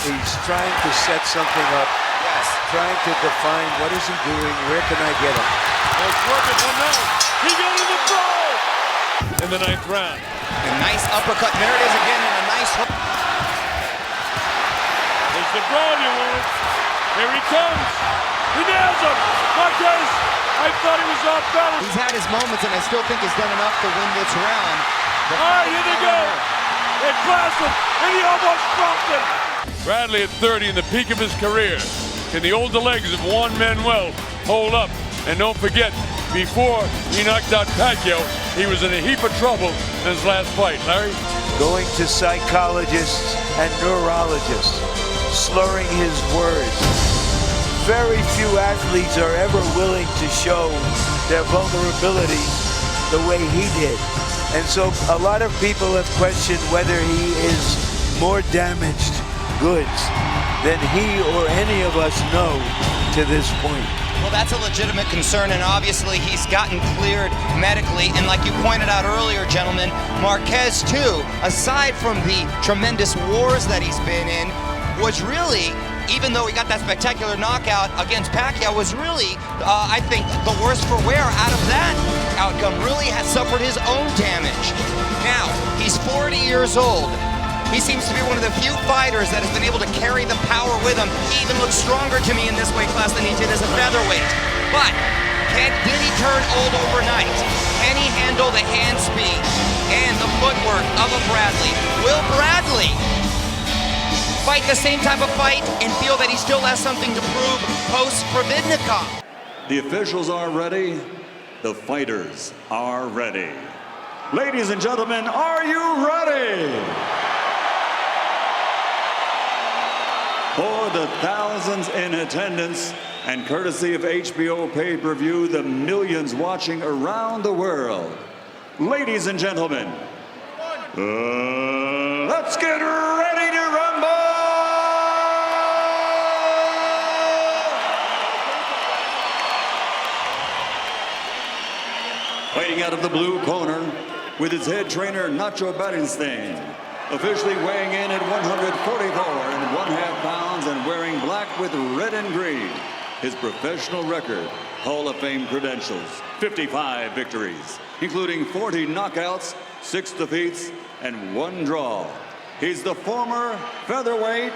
He's trying to set something up. Yes. Trying to define what is he doing, where can I get him? It's working for now. He got in the throw in the 9th round. A nice uppercut. There it is again, and a nice hook. There's the brawl you want. Here he comes. He nails him. Marquez, I thought he was off balance. He's had his moments, and I still think he's done enough to win this round. All right, here they go. They blast him, and he almost dropped him. Bradley at 30 in the peak of his career. Can the older legs of Juan Manuel hold up? And don't forget, before he knocked out Pacquiao, he was in a heap of trouble in his last fight. Larry? Going to psychologists and neurologists, slurring his words. Very few athletes are ever willing to show their vulnerability the way he did. And so a lot of people have questioned whether he is more damaged goods than he or any of us know to this point. Well, that's a legitimate concern, and obviously he's gotten cleared medically. And like you pointed out earlier, gentlemen, Marquez, too, aside from the tremendous wars that he's been in, was really, even though he got that spectacular knockout against Pacquiao, was really, I think, the worst for wear out of that outcome. Really has suffered his own damage. Now, he's 40 years old. He seems to be one of the few fighters that has been able to carry the power with him. He even looks stronger to me in this weight class than he did as a featherweight. But did he turn old overnight? Can he handle the hand speed and the footwork of a Bradley? Will Bradley fight the same type of fight and feel that he still has something to prove post-Provodnikov? The officials are ready. The fighters are ready. Ladies and gentlemen, are you ready? For the thousands in attendance and courtesy of HBO pay-per-view, the millions watching around the world. Ladies and gentlemen, let's get ready to rumble! Fighting out of the blue corner with his head trainer, Nacho Beristain. Officially weighing in at 144.5 pounds and wearing black with red and green. His professional record, Hall of Fame credentials, 55 victories, including 40 knockouts, 6 defeats, and 1 draw. He's the former featherweight,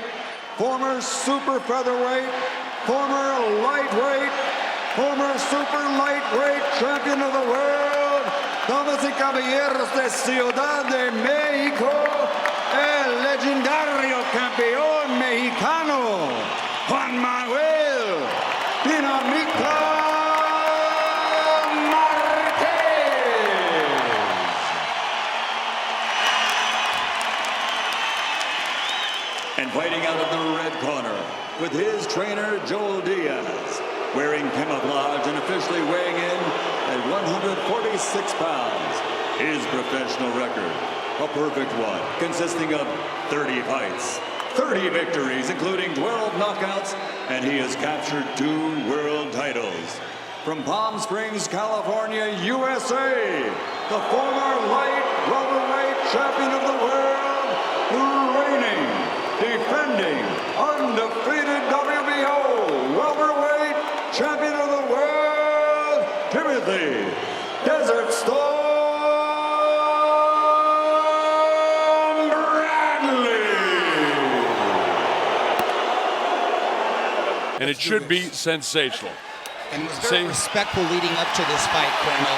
former super featherweight, former lightweight, former super lightweight champion of the world, damas y caballeros de Ciudad de México, el legendario campeón mexicano, Juan Manuel Dinamita Márquez. And fighting out of the red corner with his trainer, Joel Diaz, wearing camouflage and officially weighing in at 146 pounds. His professional record, a perfect one, consisting of 30 fights, 30 victories, including 12 knockouts, and he has captured 2 world titles. From Palm Springs, California, USA, the former light welterweight champion of the world, reigning, defending, undefeated WBO welterweight champion of the world, Timothy Desert Storm Bradley. And it should be sensational. And was very respectful leading up to this fight, Colonel.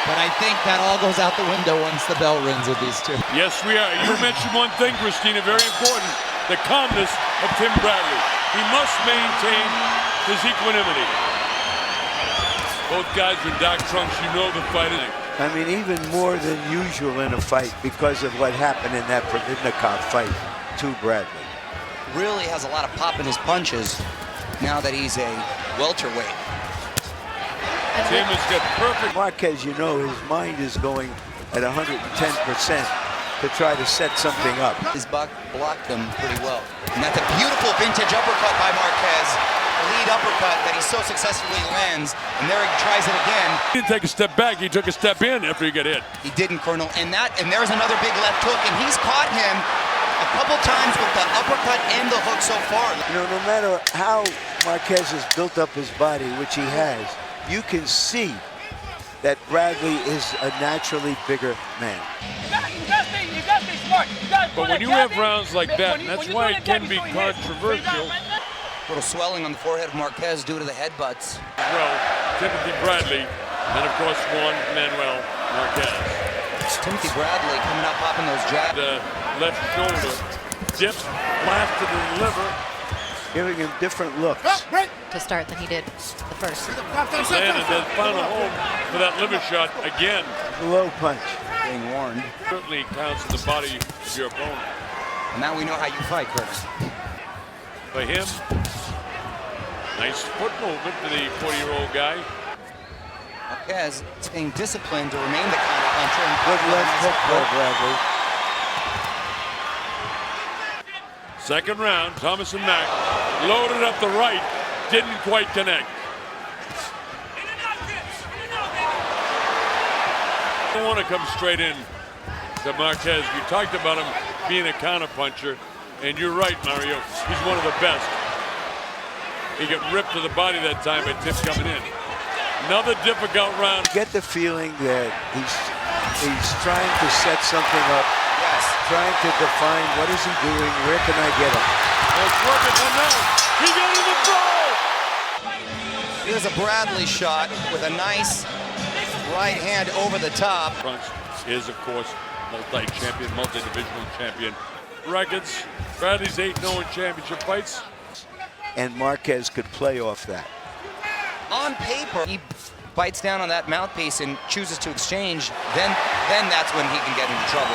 But I think that all goes out the window once the bell rings with these two. Yes, we are. You mentioned one thing, Christina, very important. The calmness of Tim Bradley. He must maintain his equanimity. Both guys in dark trunks, you know the fight is. I mean, even more than usual in a fight because of what happened in that Provodnikov fight to Bradley. Really has a lot of pop in his punches now that he's a welterweight. Tim has got perfect. Marquez, you know, his mind is going at 110% to try to set something up. His blocked them pretty well. And that's a beautiful vintage uppercut by Marquez. The lead uppercut that he so successfully lands. And there he tries it again. He didn't take a step back, he took a step in after he got hit. He didn't, Colonel. And there's another big left hook, and he's caught him a couple times with the uppercut and the hook so far. You know, no matter how Marquez has built up his body, which he has, you can see that Bradley is a naturally bigger man. But when you have rounds like that, and that's why it can be controversial. A little swelling on the forehead of Marquez due to the headbutts. Well, Timothy Bradley, and of course Juan Manuel Márquez. Timothy Bradley coming up, popping those jabs. The left shoulder dipped, blasted in the liver. Giving him different looks. To start than he did the first. Landed that final home for that liver shot again. Low punch. Being warned. Certainly counts in the body of your opponent. And now we know how you fight, Curtis. For him, nice foot movement for the 40-year-old guy. Marquez staying disciplined to remain the counterpuncher. Good left hook by Bradley. Second round, Thomas and Mack loaded up the right, didn't quite connect. Don't want to come straight in to Marquez. You talked about him being a counterpuncher, and you're right, Mario. He's one of the best. He got ripped to the body that time by Tip coming in. Another difficult round. Get the feeling that he's trying to set something up. Yes. Trying to define what is he doing, where can I get him? It's working for now. He got in the throw! Here's a Bradley shot with a nice right hand over the top. Punch is, of course, multi-champion, multi-divisional champion. Records, Bradley's 8-0 in championship fights. And Marquez could play off that. On paper, he bites down on that mouthpiece and chooses to exchange, then that's when he can get into trouble.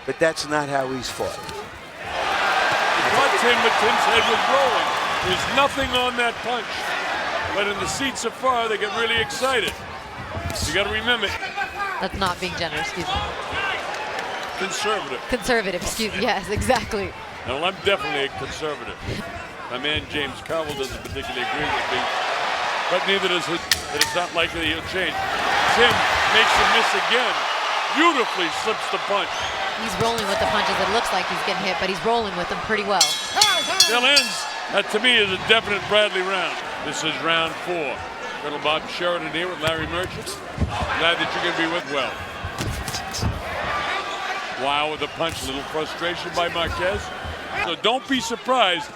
But that's not how he's fought. He caught Tim, but Tim's head was rolling. There's nothing on that punch. But in the seats so far, they get really excited. You got to remember. That's not being generous, excuse me. Conservative. Conservative, excuse me. Yes, exactly. No, I'm definitely a conservative. My man James Cowell doesn't particularly agree with me. But neither does his, but it's not likely he'll change. Tim makes him miss again. Beautifully slips the punch. He's rolling with the punches. It looks like he's getting hit, but he's rolling with them pretty well. Still ends. That to me is a definite Bradley round. This is round 4. Colonel Bob Sheridan here with Larry Merchant. Glad that you're going to be with well. Wow with the punch, a little frustration by Marquez. So don't be surprised,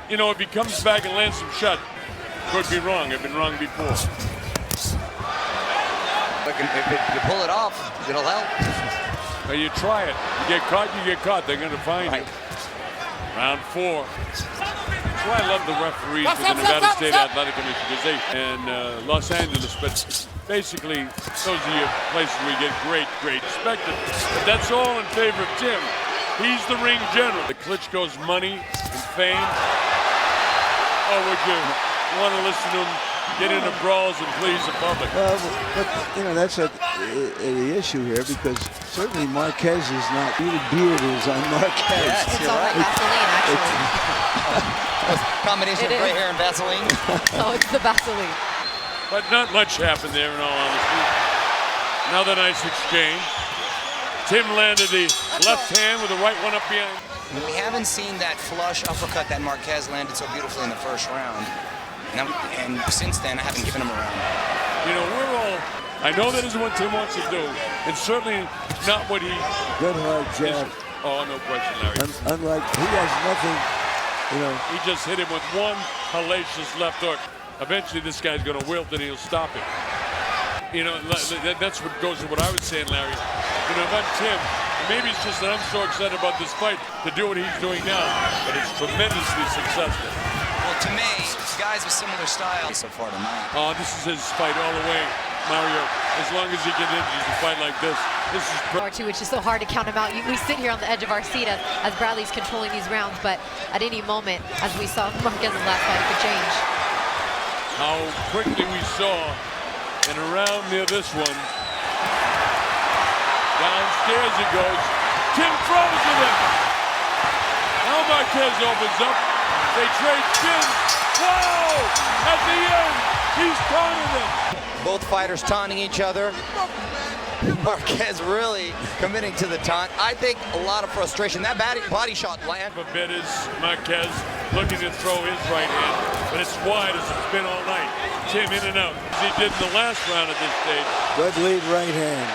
you know, if he comes back and lands some shot. Could be wrong. I've been wrong before. If you pull it off, it'll help. Well, you try it. You get caught, you get caught. They're going to find you. Round 4. That's why I love the referees with the Nevada State Athletic Commission, because they and Los Angeles, but basically those are your places where you get great spectacle. But that's all in favor of Tim. He's the ring general. The Klitschko's money and fame. Or would you want to listen to him get into brawls and please the public? Well, but you know, that's the issue here, because certainly Marquez is not. The beard is on Marquez. Yes, It's you're all right. Vaseline, actually. Combination of gray hair and Vaseline. Oh, it's the Vaseline. But not much happened there, in all honesty. Another nice exchange. Tim landed the left hand with the right one up behind. We haven't seen that flush uppercut that Marquez landed so beautifully in the first round. And since then, I haven't given him a round. You know, we're all, I know that isn't what Tim wants to do. It's certainly not what he... Good hard jab. Oh, no question, Larry. Unlike, he has nothing, you know. He just hit him with one hellacious left hook. Eventually, this guy's going to wilt and he'll stop it. You know, that's what goes to what I was saying, Larry. You know, about Tim, maybe it's just that I'm so excited about this fight to do what he's doing now, but it's tremendously successful. Well, to me, guys with similar style so far tonight. Oh, this is his fight all the way, Mario. As long as he continues to fight like this is Which is so hard to count him out. We sit here on the edge of our seat as Bradley's controlling these rounds, but at any moment, as we saw Marquez's last fight, it could change. How quickly we saw, and around near this one, downstairs he goes. Tim throws it in. Now Marquez opens up. They trade chins. Whoa! At the end, he's taunting him. Both fighters taunting each other. Marquez really committing to the taunt. I think a lot of frustration. That body shot land. A bit is Marquez looking to throw his right hand, but it's wide as it's been all night. Tim in and out, as he did in the last round at this stage. Good lead right hand.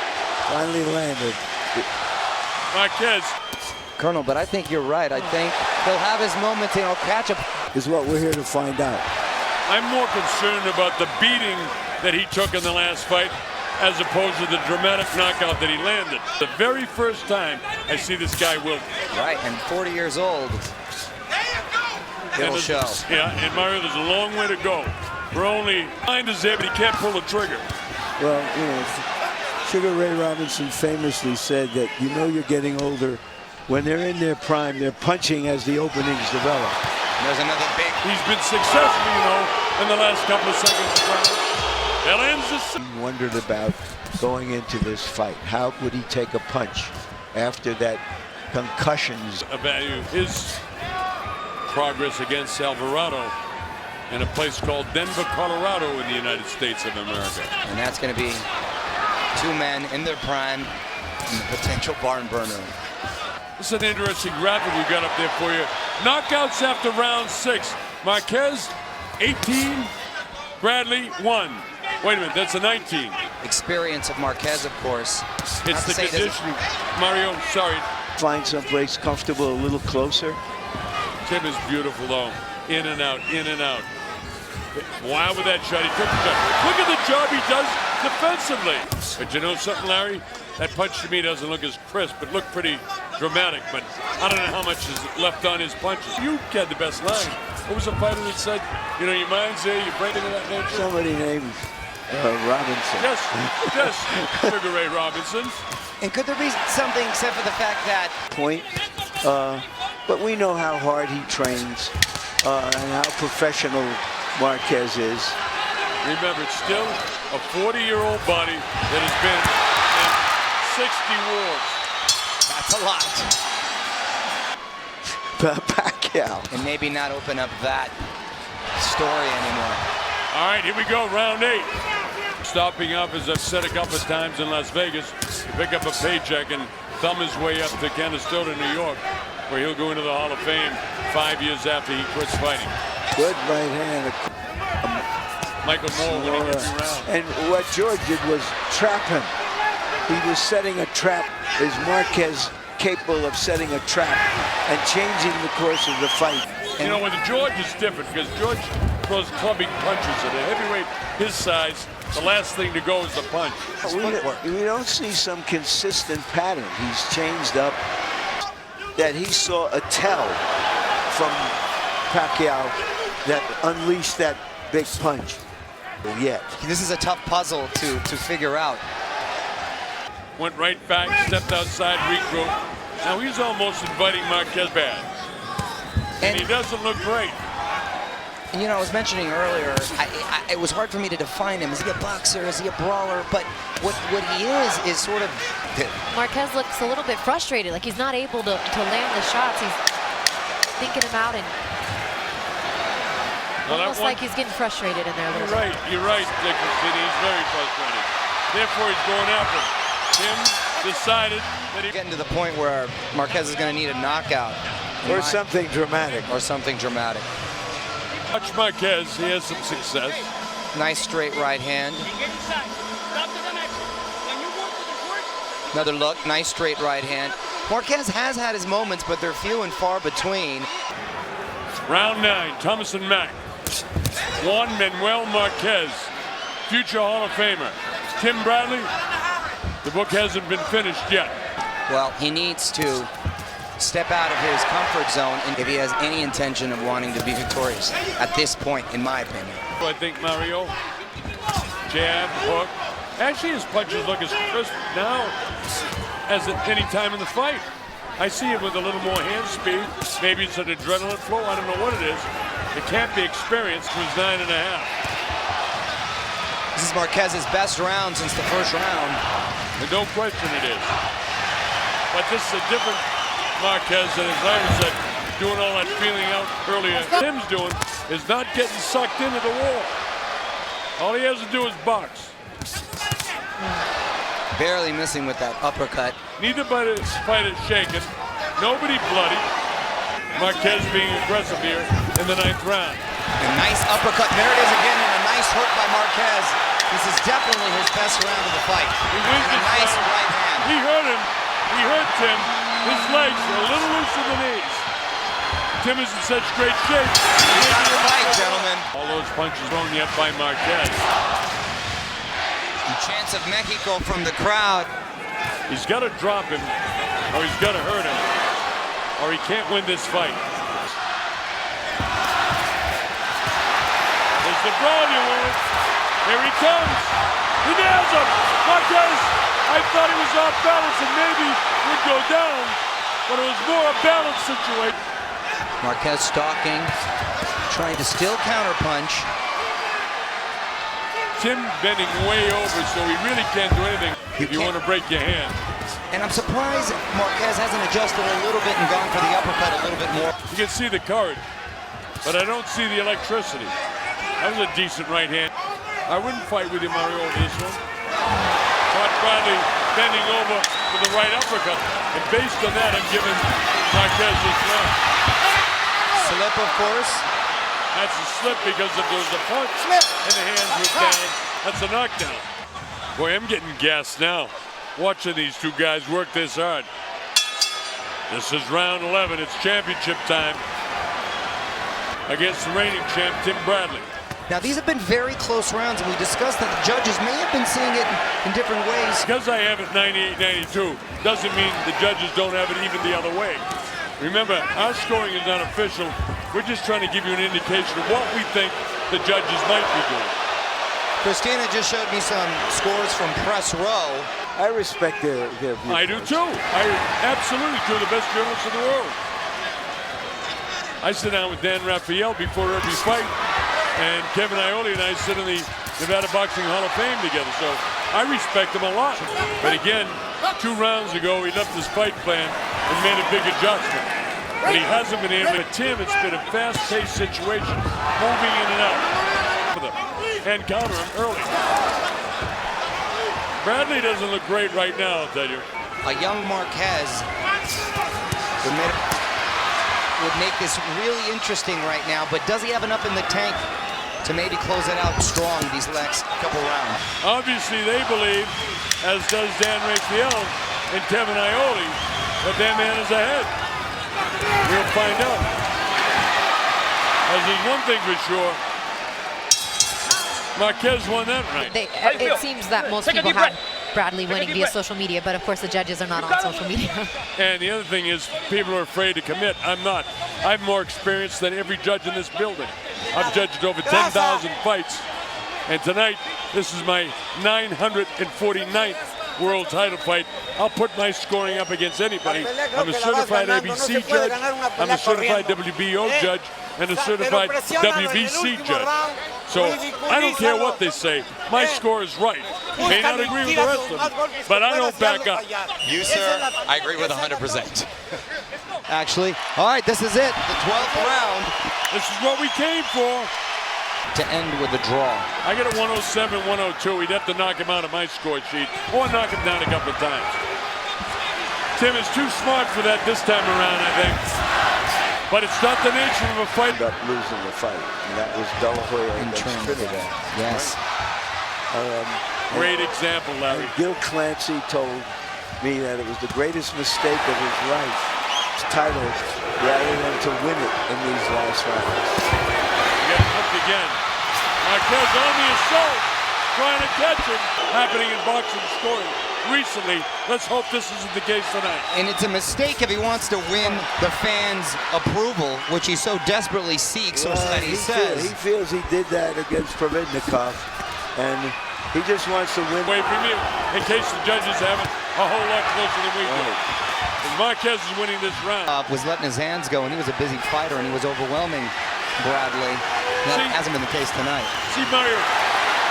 Finally landed. Marquez. Colonel, but I think you're right. I think he'll have his moments and he'll catch him. Is what we're here to find out. I'm more concerned about the beating that he took in the last fight as opposed to the dramatic knockout that he landed. The very first time I see this guy wilt. Right, and 40 years old. It'll show. Yeah, and Mario, there's a long way to go. We're only behind his head, but he can't pull the trigger. Well, you know, Sugar Ray Robinson famously said that you know you're getting older when they're in their prime. They're punching as the openings develop. There's another big. He's been successful, you know, in the last couple of seconds. That ends the. He wondered about going into this fight. How would he take a punch after that concussions? Value his progress against Alvarado in a place called Denver, Colorado, in the United States of America. And that's going to be two men in their prime and the potential barn burner. This is an interesting graphic we got up there for you. Knockouts after round 6. Marquez, 18. Bradley, 1. Wait a minute, that's a 19. Experience of Marquez, of course. It's the conditioning. Mario, sorry. Find someplace comfortable a little closer. Tim is beautiful, though. In and out, in and out. Wow, with that shot, he took the shot. Look at the job he does defensively. But you know something, Larry? That punch to me doesn't look as crisp, but looked pretty dramatic. But I don't know how much is left on his punches. You had the best line. What was the fighter that said, you know, your mind's there, you're breaking that nature? Somebody named Robinson. Yes, yes, Sugar Ray Robinson. And could there be something except for the fact that... But we know how hard he trains and how professional Marquez is. Remember, it's still a 40-year-old body that has been in 60 wars. That's a lot. Pacquiao. And maybe not open up that story anymore. All right, here we go, round 8. Stopping up, as I've said a couple of times in Las Vegas, to pick up a paycheck and thumb his way up to Canastota, New York, where he'll go into the Hall of Fame 5 years after he quits fighting. Good right hand. Michael Moore winning every round. And what George did was trap him. He was setting a trap. Is Marquez capable of setting a trap and changing the course of the fight? You know, with George it's different because George throws clubbing punches at a heavyweight his size. The last thing to go is the punch. We don't see some consistent pattern. He's changed up. That he saw a tell from Pacquiao that unleashed that big punch. Yet. This is a tough puzzle to figure out. Went right back, stepped outside, regrouped. Now he's almost inviting Marquez back. And he doesn't look great. You know, I was mentioning earlier, it was hard for me to define him. Is he a boxer? Is he a brawler? But what he is sort of... Marquez looks a little bit frustrated, like he's not able to land the shots. He's thinking them out and almost like he's getting frustrated in there a little bit. You're right, Dickinson. He's very frustrated. Therefore, he's going after him. Tim decided that he's getting to the point where Marquez is going to need a knockout. Or something dramatic. Or something dramatic. Watch Marquez. He has some success. Nice straight right hand. Another look. Nice straight right hand. Marquez has had his moments, but they're few and far between. Round 9. Thomas and Mack. Juan Manuel Márquez, future Hall of Famer. Tim Bradley, the book hasn't been finished yet. Well, he needs to step out of his comfort zone if he has any intention of wanting to be victorious at this point, in my opinion. I think Mario, jab, hook. Actually, his punches look as crisp now as at any time in the fight. I see him with a little more hand speed. Maybe it's an adrenaline flow. I don't know what it is. It can't be experienced. It was 9.5. This is Marquez's best round since the first round. And don't question it is. But this is a different Marquez than, as Larry said, doing all that feeling out earlier. Tim's doing is not getting sucked into the wall. All he has to do is box. barely missing with that uppercut. Neither fight is shaken. Nobody bloody. Marquez being aggressive here in the 9th round. A nice uppercut. There it is again, and a nice hook by Marquez. This is definitely his best round of the fight. He wins and a nice round. right hand. He hurt him. He hurt Tim. His legs are a little loose in the knees. Tim is in such great shape. He's got a fight, gentlemen. All those punches thrown yet by Marquez. The chance of Mexico from the crowd. He's got to drop him, or he's got to hurt him, or he can't win this fight. There's the brilliant one. Here he comes. He nails him. Marquez, I thought he was off balance and maybe would go down, but it was more a balanced situation. Marquez stalking, trying to still counterpunch. Tim bending way over, so he really can't do anything if you want to break your hand. And I'm surprised Marquez hasn't adjusted a little bit and gone for the uppercut a little bit more. You can see the courage, but I don't see the electricity. That was a decent right hand. I wouldn't fight with you, Mario, over this one. Caught Bradley bending over with the right uppercut. And based on that, I'm giving Marquez this round. Slip, of course. That's a slip because if there was a punch and the hands were down, that's a knockdown. Boy, I'm getting gassed now, watching these two guys work this hard. This is round 11. It's championship time against the reigning champ, Tim Bradley. Now, these have been very close rounds, and we discussed that the judges may have been seeing it in different ways. Because I have it 98-92 doesn't mean the judges don't have it even the other way. Remember, our scoring is not official. We're just trying to give you an indication of what we think the judges might be doing. Christina just showed me some scores from press row. I respect their views. I do too. I absolutely do. The best journalists in the world. I sit down with Dan Raphael before every fight, and Kevin Iole and I sit in the Nevada Boxing Hall of Fame together, so I respect him a lot. But again, 2 rounds ago, he left his fight plan and made a big adjustment. But he hasn't been able to. Tim, it's been a fast-paced situation, moving in and out. And counter him early. Bradley doesn't look great right now, I'll tell you. A young Marquez would make this really interesting right now, but does he have enough in the tank to maybe close it out strong these next couple rounds? Obviously, they believe, as does Dan Raphael and Kevin Iole, that their man is ahead. We'll find out. As there's one thing for sure, Marquez won that right. It seems that most people have Bradley winning via social media, but of course the judges are not on social media. And the other thing is, people are afraid to commit. I'm not. I have more experience than every judge in this building. I've judged over 10,000 fights. And tonight, this is my 949th world title fight. I'll put my scoring up against anybody. I'm a certified ABC judge, I'm a certified WBO judge, and a certified WBC judge. So I don't care what they say. My score is right. May not agree with the rest of them, but I don't back up. You, sir, I agree with 100%. Actually, all right, this is it, the 12th round. This is what we came for. To end with a draw. I got a 107, 102. He'd have to knock him out of my score sheet or knock him down a couple of times. Tim is too smart for that this time around, I think. But it's not the nature of a fight. Ended up losing the fight, and that was De La Hoya against Trinidad. Yes. Great example, Larry. Gil Clancy told me that it was the greatest mistake of his life, his title, rather than to win it in these last rounds. Hooked again. Marquez on the assault, trying to catch him. Happening in boxing scoring recently. Let's hope this isn't the case tonight. And it's a mistake if he wants to win the fans' approval, which he so desperately seeks, or so that he says. He feels he did that against Provodnikov, and he just wants to win. Wait for me, in case the judges have it a whole lot closer than we do. Marquez is winning this round. Was letting his hands go, and he was a busy fighter, and he was overwhelming Bradley. That hasn't been the case tonight. See, Mario,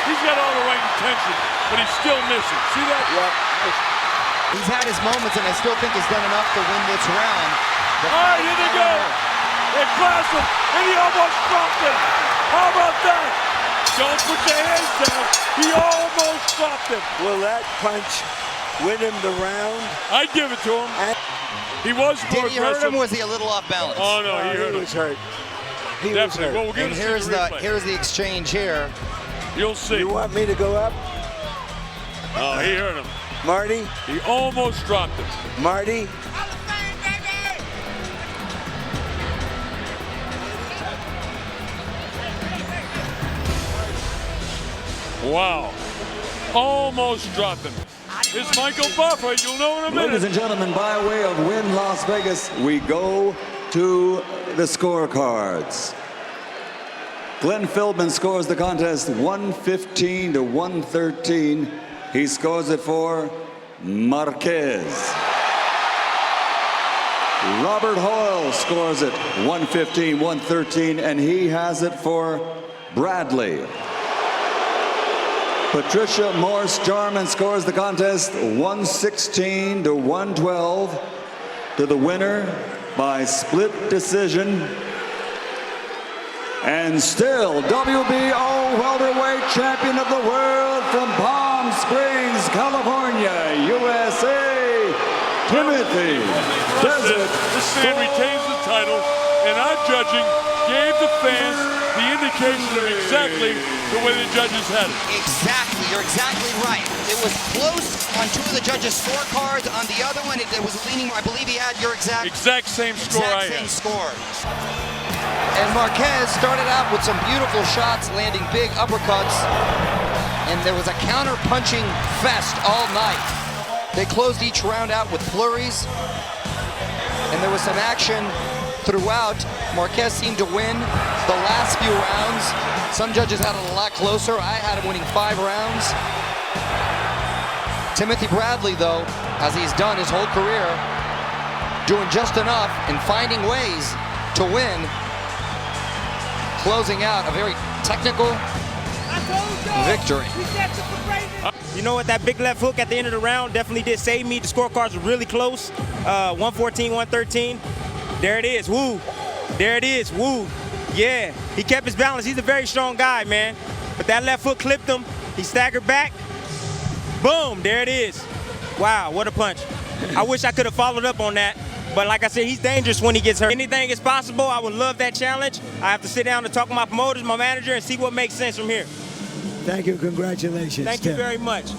he's got all the right intention, but he's still missing. See that? Yeah. He's had his moments, and I still think he's done enough to win this round. All right, here they go. They class him, and he almost dropped him. How about that? Don't put your hands down. He almost dropped him. Will that punch win him the round. I'd give it to him. He was more Did he hurt aggressive. him? Was he a little off balance? Oh no, he hurt him. was hurt. He was Definitely. hurt. Well, we'll And here's the exchange here. You'll see. You want me to go up? Oh, he hurt him. Marty? He almost dropped him. Marty? Wow. Almost dropped him. It's Michael Buffer. You'll know in a minute. Ladies and gentlemen, by way of Wynn Las Vegas, we go to the scorecards. Glenn Philbin scores the contest 115 to 113. He scores it for Marquez. Robert Hoyle scores it 115-113, and he has it for Bradley. Patricia Morse Jarman scores the contest 116 to 112 to the winner by split decision. And still WBO welterweight champion of the world from Palm Springs, California, USA, Timothy Desert. This man retains the title, and our judging gave the fans the indication of exactly the way the judges had it. Exactly, you're exactly right. It was close on two of the judges' scorecards. On the other one, it was leaning. I believe he had your exact same score I had. Exact same score. And Marquez started out with some beautiful shots, landing big uppercuts. And there was a counter-punching fest all night. They closed each round out with flurries. And there was some action throughout. Marquez seemed to win the last few rounds. Some judges had it a lot closer. I had him winning 5 rounds. Timothy Bradley, though, as he's done his whole career, doing just enough and finding ways to win, closing out a very technical victory. You know what, that big left hook at the end of the round definitely did save me. The scorecards were really close, 114, 113. There it is, woo. There it is, woo. Yeah, he kept his balance. He's a very strong guy, man. But that left foot clipped him. He staggered back. Boom, there it is. Wow, what a punch. I wish I could have followed up on that. But like I said, he's dangerous when he gets hurt. Anything is possible. I would love that challenge. I have to sit down and talk to my promoters, my manager, and see what makes sense from here. Thank you. Congratulations. Thank you very much.